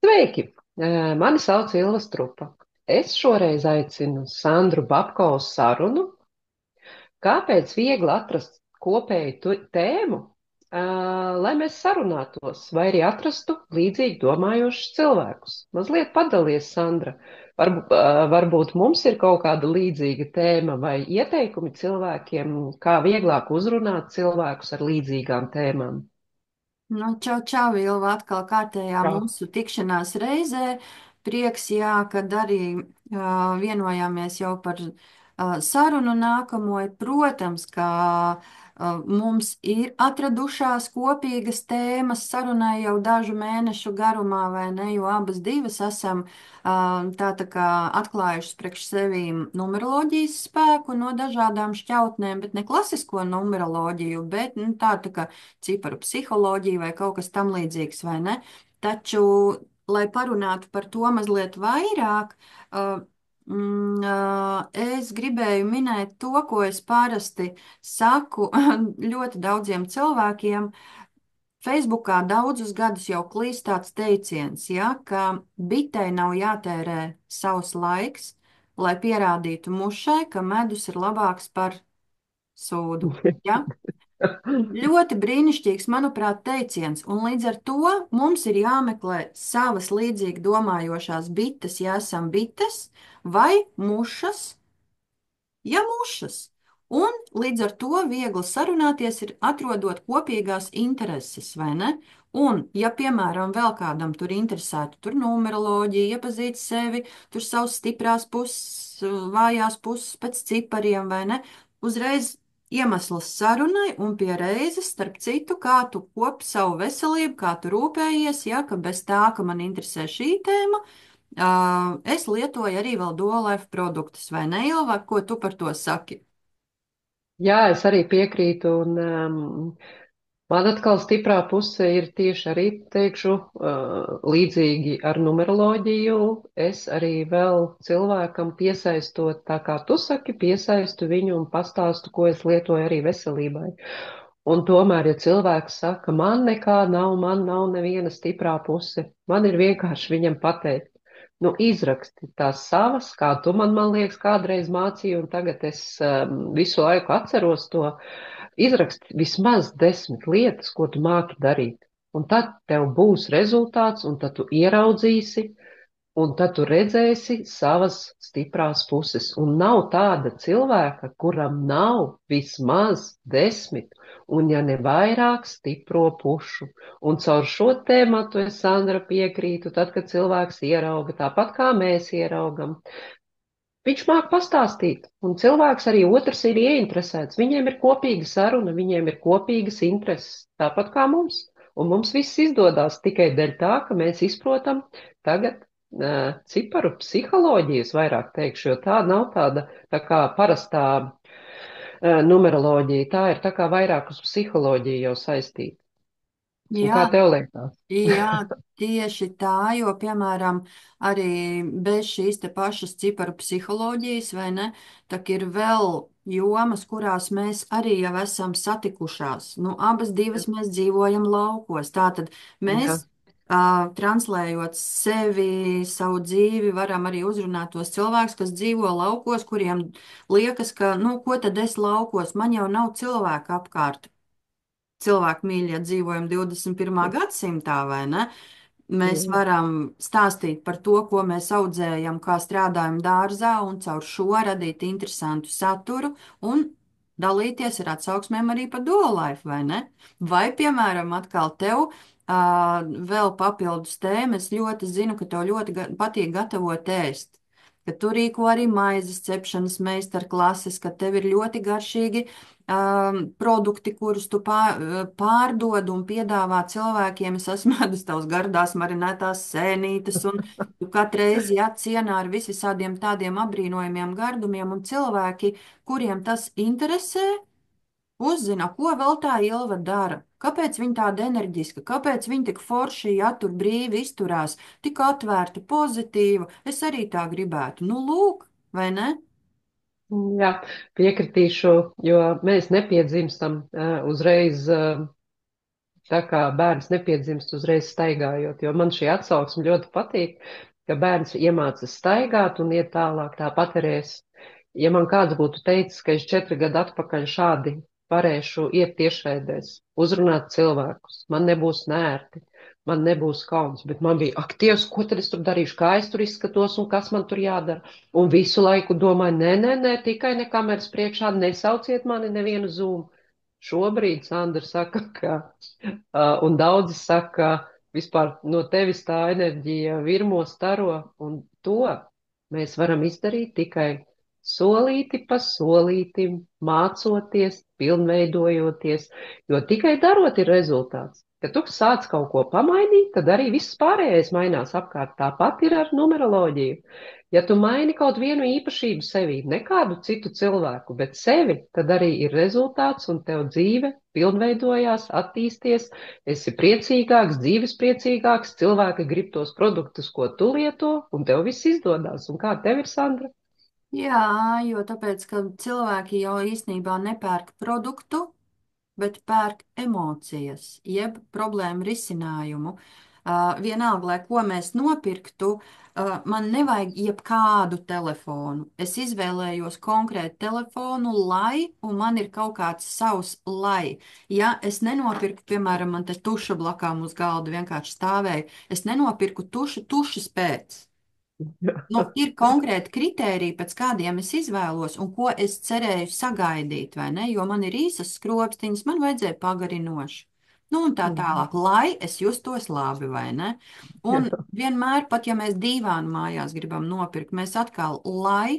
Sveiki! Mani sauc Ilva Strupa. Es šoreiz aicinu Sandru Babko uz sarunu. Kāpēc viegli atrast kopēju tēmu, lai mēs sarunātos, vai arī atrastu līdzīgi domājošus cilvēkus? Mazliet padalies, Sandra. Varbūt mums ir kaut kāda līdzīga tēma vai ieteikumi cilvēkiem, kā vieglāk uzrunāt cilvēkus ar līdzīgām tēmām. Nu, čau, čau, Ilva, atkal kārtējā Jā. mūsu tikšanās reizē. Prieks, jā, kad arī vienojāmies jau par sarunu nākamo. Protams, ka mums ir atradušās kopīgas tēmas sarunai jau dažu mēnešu garumā, vai ne, jo abas divas esam tā kā atklājušas priekš sevīm numeroloģijas spēku no dažādām šķautnēm, bet ne klasisko numeroloģiju, bet nu, tā kā ciparu psiholoģiju vai kaut kas tam līdzīgs, vai ne? Taču, lai parunātu par to mazliet vairāk, es gribēju minēt to, ko es parasti saku ļoti daudziem cilvēkiem. Facebookā daudzus gadus jau klīst tāds teiciens, ja, ka bitei nav jātērē savs laiks, lai pierādītu mušai, ka medus ir labāks par sūdu. Ja? Ļoti brīnišķīgs, manuprāt, teiciens, un līdz ar to mums ir jāmeklē savas līdzīgi domājošās bites, ja esam bites, vai mušas, ja mušas. Un līdz ar to viegli sarunāties ir atrodot kopīgās intereses, vai ne? Un, ja, piemēram, vēl kādam tur interesētu, tur numeroloģija, iepazīt sevi, tur savas stiprās puses, vājās puses pēc cipariem, vai ne? Uzreiz iemesls sarunai un pie reizes, starp citu, kā tu kopi savu veselību, kā tu rūpējies, ja, ka bez tā, ka man interesē šī tēma, es lietoju arī vēl Duolife produktus, vai ne, Ilva? Ko tu par to saki? Jā, es arī piekrītu, un man atkal stiprā puse ir tieši arī, teikšu, līdzīgi ar numeroloģiju. Es arī vēl cilvēkam piesaistot, tā kā tu saki, piesaistu viņu un pastāstu, ko es lietoju arī veselībai. Un tomēr, ja cilvēks saka, man nav neviena stiprā puse, man ir vienkārši viņam pateikt. Nu, izraksti tās savas, kā tu man liekas, kādreiz mācīji, un tagad es visu laiku atceros to. Izraksti vismaz 10 lietas, ko tu māki darīt. Un tad tev būs rezultāts, un tad tu ieraudzīsi, un tad tu redzēsi savas stiprās puses. Un nav tāda cilvēka, kuram nav vismaz 10, un ja ne vairāk stipro pušu. Un caur šo tēmatu es, Sandra, piekrītu, tad, kad cilvēks ierauga, tāpat kā mēs ieraugam, viņš māk pastāstīt, un cilvēks arī otrs ir ieinteresēts. Viņiem ir kopīga saruna, viņiem ir kopīgas intereses, tāpat kā mums. Un mums viss izdodas tikai dēļ tā, ka mēs izprotam tagad ciparu psiholoģijas, vairāk teikšu, jo tā nav tāda tā kā parastā numeroloģija, tā ir tā kā vairāk uz psiholoģiju jau saistīta. Un Jā, kā tev liekas? jā, tieši tā, jo, piemēram, arī bez šīs te pašas ciparu psiholoģijas, vai ne, tak ir vēl jomas, kurās mēs arī jau esam satikušās. Nu, abas divas mēs dzīvojam laukos. Tātad Jā. mēs, translējot sevi, savu dzīvi, varam arī uzrunāt tos cilvēkus, kas dzīvo laukos, kuriem liekas, ka, nu, ko tad es laukos, man jau nav cilvēka apkārt. Cilvēku mīļie dzīvojam 21. gadsimtā, vai ne? Mēs Jā. varam stāstīt par to, ko mēs audzējam, kā strādājam dārzā, un caur šo radīt interesantu saturu un dalīties ar atsauksmēm arī par Duolife, vai ne? Vai, piemēram, atkal tev vēl papildus tēma, es ļoti zinu, ka tev ļoti patīk gatavot ēst. Ka tu rīko arī maizes cepšanas meistarklases, ka tev ir ļoti garšīgi produkti, kurus tu pārdod un piedāvā cilvēkiem. Es esmu ēdus tavas gardās marinētās sēnītes, un tu katru reizi jācienā ar visādiem tādiem apbrīnojumiem gardumiem, un cilvēki, kuriem tas interesē, uzzina, ko vēl tā Ilva dara. Kāpēc viņa tāda enerģiska, kāpēc viņa tik forši, ja tur brīvi izturās, tik atvērta, pozitīva? Es arī tā gribētu. Nu, lūk, vai ne? Jā, piekritīšu, jo mēs nepiedzimstam uzreiz Tā kā bērns nepiedzimst uzreiz staigājot, jo man šī atsauksme ļoti patīk, ka bērns iemācas staigāt un iet tālāk. Tāpat arī es, ja man kāds būtu teicis, ka es 4 gadu atpakaļ šādi varēšu iet tiešraidēs, uzrunāt cilvēkus, man nebūs nērti, man nebūs kauns, bet man bija, ak, Dievs, ko tad es tur darīšu, kā es tur izskatos un kas man tur jādara. Un visu laiku domāju, nē, tikai ne kameras priekšā, nesauciet mani nevienu zūmu. Šobrīd Sandra saka, ka un daudzi saka, vispār no tevis tā enerģija virmo staro, un to mēs varam izdarīt tikai solīti pa solītim, mācoties, pilnveidojoties, jo tikai darot ir rezultāts. Kad tu sāc kaut ko pamainīt, tad arī viss pārējais mainās apkārt. Tāpat ir ar numeroloģiju. Ja tu maini kaut vienu īpašību sevī, ne kādu citu cilvēku, bet sevi, tad arī ir rezultāts un tev dzīve pilnveidojās, attīsties, esi priecīgāks, dzīves priecīgāks, cilvēki grib tos produktus, ko tu lieto, un tev viss izdodās. Un kā tev ir, Sandra? Jā, jo tāpēc, ka cilvēki jau īstenībā nepērk produktu, bet pērk emocijas, jeb problēmu risinājumu. Vienalga, lai ko mēs nopirktu, man nevajag jebkādu telefonu. Es izvēlējos konkrētu telefonu, un man ir kaut kāds savs lai. Ja es nenopirku, piemēram, man te tuša blakām uz galda vienkārši stāvēja, es nenopirku tušas pēc. Nu, ir konkrēti kritēriji, pēc kādiem es izvēlos un ko es cerēju sagaidīt, vai ne? Jo man ir īsas skropstiņas, man vajadzēja pagarinoši. Nu, un tā Mhm. tālāk, lai es justos labi, vai ne? Un Jā. vienmēr, pat ja mēs dīvānu mājās gribam nopirkt, mēs atkal,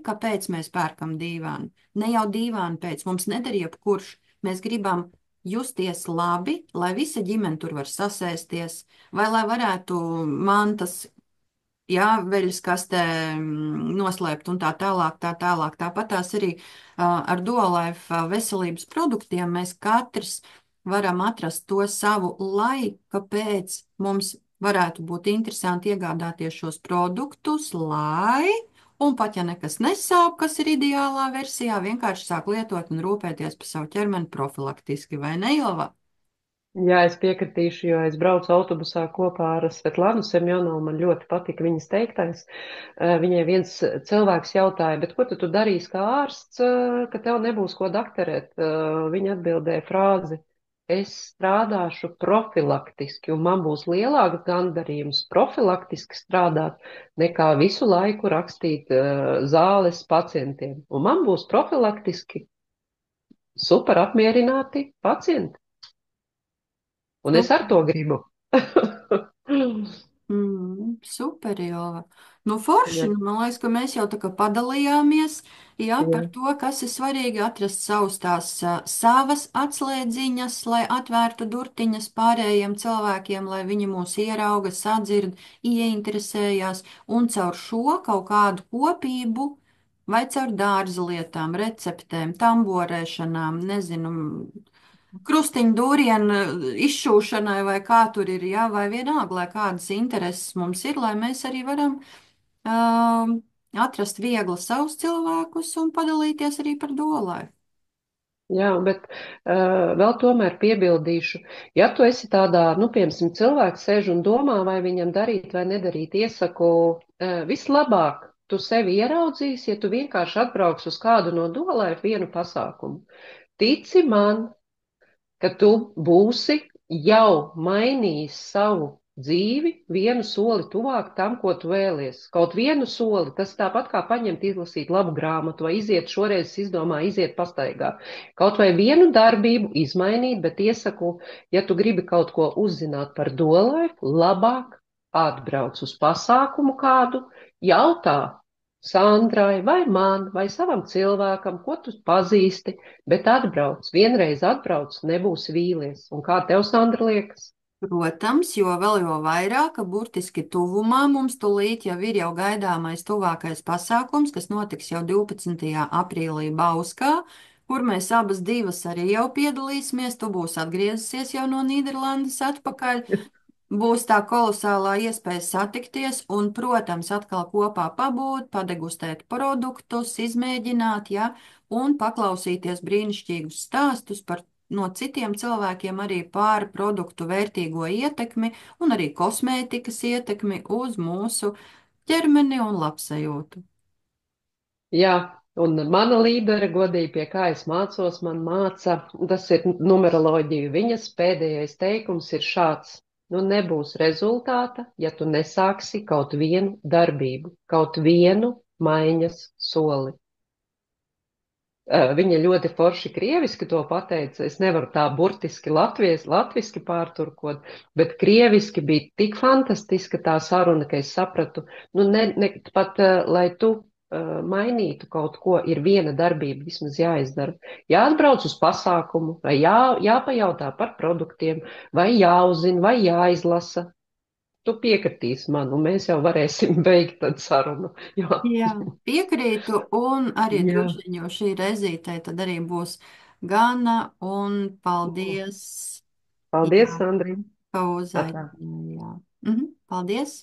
kāpēc mēs pērkam dīvānu? Ne jau dīvānu pēc, mums nedara jebkurš. Mēs gribam justies labi, lai visa ģimene tur var sasēsties, vai lai varētu mantas jā, veļas kastē noslēpt un tā tālāk, tā tālāk. Tāpat tās arī ar Duolife veselības produktiem mēs katrs varam atrast to savu laiku, kāpēc mums varētu būt interesanti iegādāties šos produktus, un pat ja nekas nesāp, kas ir ideālā versijā, vienkārši sāk lietot un rūpēties par savu ķermeni profilaktiski, vai ne, Ilva? Jā, es piekritīšu, jo es braucu autobusā kopā ar Svetlānu Semjonovu. Man ļoti patika viņas teiktais. Viņai viens cilvēks jautāja, bet ko tu darīsi kā ārsts, ka tev nebūs ko dakterēt? Viņa atbildēja frāzi: es strādāšu profilaktiski, un man būs lielāks gandarījums profilaktiski strādāt, nekā visu laiku rakstīt zāles pacientiem. Un man būs profilaktiski super apmierināti pacienti. Un es ar to gribu. Super, Jova. Nu, forši, Jā, nu, man liekas, ka mēs jau tā kā padalījāmies, jā, jā. par to, kas ir svarīgi atrast savus tās savas atslēdziņas, lai atvērtu durtiņas pārējiem cilvēkiem, lai viņi mūs ierauga, sadzird, ieinteresējās, un caur šo kaut kādu kopību, vai caur dārza lietām, receptēm, tamborēšanām, nezinu, krustiņu dūrienu izšūšanai vai kā tur ir, jā, vai vienalga, lai kādas intereses mums ir, lai mēs arī varam um, atrast viegli savus cilvēkus un padalīties arī par dolai. Jā, bet vēl tomēr piebildīšu, ja tu esi tādā, nu, piemēram, cilvēks sēž un domā, vai viņam darīt vai nedarīt, iesaku vislabāk tu sevi ieraudzīsi, ja tu vienkārši atbrauks uz kādu no dolai vienu pasākumu. Tici man, ka tu būsi jau mainījis savu dzīvi vienu soli tuvāk tam, ko tu vēlies. Kaut vienu soli, tas tāpat kā paņemt, izlasīt labu grāmatu vai iziet, šoreiz es izdomāju, iziet pastaigā. Kaut vai vienu darbību izmainīt, bet iesaku, ja tu gribi kaut ko uzzināt par dolaifu, labāk atbrauc uz pasākumu kādu, jautā Sandrai vai man vai savam cilvēkam, ko tu pazīsti, bet atbrauc, vienreiz atbrauc, nebūs vīlies. Un kā tev, Sandra, liekas? Protams, jo vēl jo vairāk, ka burtiski tuvumā mums tūlīt jau ir jau gaidāmais tuvākais pasākums, kas notiks jau 12. aprīlī Bauskā, kur mēs abas divas arī jau piedalīsimies. Tu būsi atgriezusies jau no Nīderlandes atpakaļ. Būs tā kolosālā iespēja satikties un, protams, atkal kopā pabūt, padegustēt produktus, izmēģināt, ja, un paklausīties brīnišķīgus stāstus par no citiem cilvēkiem arī par produktu vērtīgo ietekmi un arī kosmētikas ietekmi uz mūsu ķermeni un labsajūtu. Jā, un mana līdere, godīgi, pie kā es mācos, man māca, tas ir numeroloģija. Viņas pēdējais teikums ir šāds. Nu, nebūs rezultāta, ja tu nesāksi kaut vienu darbību, kaut vienu maiņas soli. Viņa ļoti forši krieviski to pateica. Es nevaru tā burtiski latviski pārturkot, bet krieviski bija tik fantastiska tā saruna, ka es sapratu, nu, pat, lai tu mainītu kaut ko, ir viena darbība vismaz jāizdara. Jāatbrauc uz pasākumu, vai jāpajautā par produktiem, vai jāuzzina, vai jāizlasa. Tu piekritīsi man, un mēs jau varēsim beigt tad sarunu. Jo, Jā, piekrītu, un arī jā. droši vien jau šī reizītē tad arī būs gana, un paldies, Paldies, jā, Sandri. ka Atā. uzaicināji, jā. Paldies!